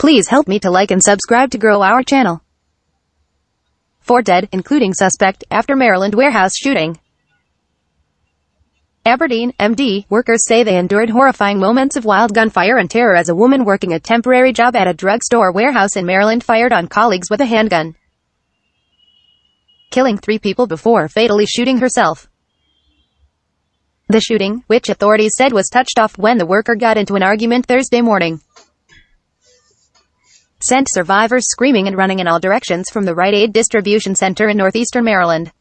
Please help me to like and subscribe to grow our channel. 4 dead, including suspect, after Maryland warehouse shooting. Aberdeen, MD, workers say they endured horrifying moments of wild gunfire and terror as a woman working a temporary job at a drugstore warehouse in Maryland fired on colleagues with a handgun, killing 3 people before fatally shooting herself. The shooting, which authorities said was touched off when the worker got into an argument Thursday morning, sent survivors screaming and running in all directions from the Rite Aid distribution center in northeastern Maryland.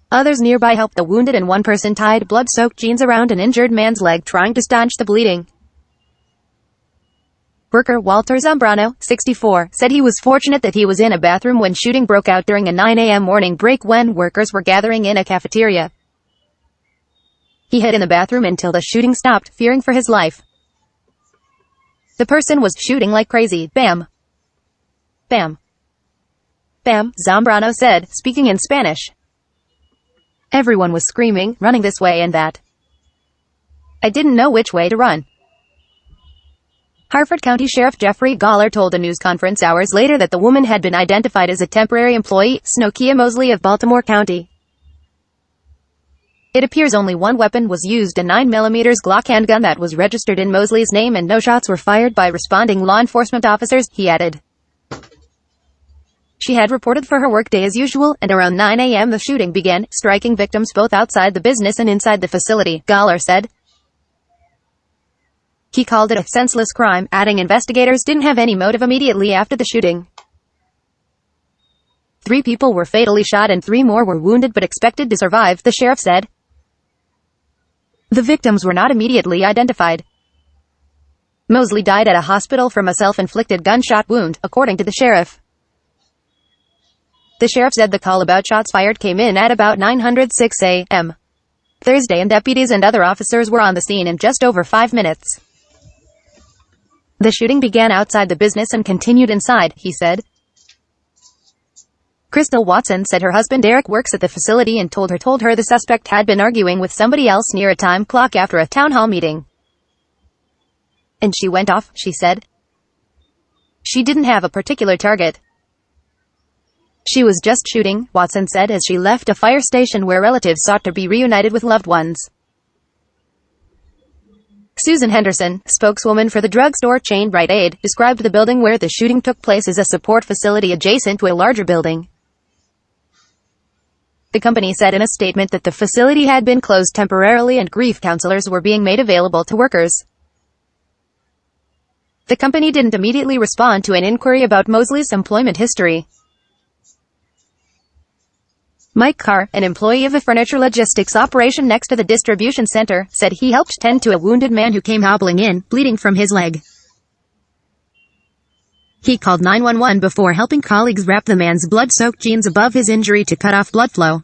Others nearby helped the wounded and one person tied blood-soaked jeans around an injured man's leg trying to staunch the bleeding. Worker Walter Zambrano, 64, said he was fortunate that he was in a bathroom when shooting broke out during a 9 a.m. morning break when workers were gathering in a cafeteria. He hid in the bathroom until the shooting stopped, fearing for his life. The person was shooting like crazy. Bam! Bam! Bam, Zambrano said, speaking in Spanish. Everyone was screaming, running this way and that. I didn't know which way to run. Harford County Sheriff Jeffrey Gawler told a news conference hours later that the woman had been identified as a temporary employee, Snokia Mosley of Baltimore County. It appears only one weapon was used, a 9mm Glock handgun that was registered in Mosley's name, and no shots were fired by responding law enforcement officers, he added. She had reported for her workday as usual, and around 9 a.m. the shooting began, striking victims both outside the business and inside the facility, Gawler said. He called it a senseless crime, adding investigators didn't have any motive immediately after the shooting. 3 people were fatally shot and 3 more were wounded but expected to survive, the sheriff said. The victims were not immediately identified. Mosley died at a hospital from a self-inflicted gunshot wound, according to the sheriff. The sheriff said the call about shots fired came in at about 9:06 a.m. Thursday, and deputies and other officers were on the scene in just over 5 minutes. The shooting began outside the business and continued inside, he said. Crystal Watson said her husband Eric works at the facility and told her the suspect had been arguing with somebody else near a time clock after a town hall meeting. And she went off, she said. She didn't have a particular target. She was just shooting, Watson said as she left a fire station where relatives sought to be reunited with loved ones. Susan Henderson, spokeswoman for the drugstore chain Rite Aid, described the building where the shooting took place as a support facility adjacent to a larger building. The company said in a statement that the facility had been closed temporarily and grief counselors were being made available to workers. The company didn't immediately respond to an inquiry about Mosley's employment history. Mike Carr, an employee of a furniture logistics operation next to the distribution center, said he helped tend to a wounded man who came hobbling in, bleeding from his leg. He called 911 before helping colleagues wrap the man's blood-soaked jeans above his injury to cut off blood flow.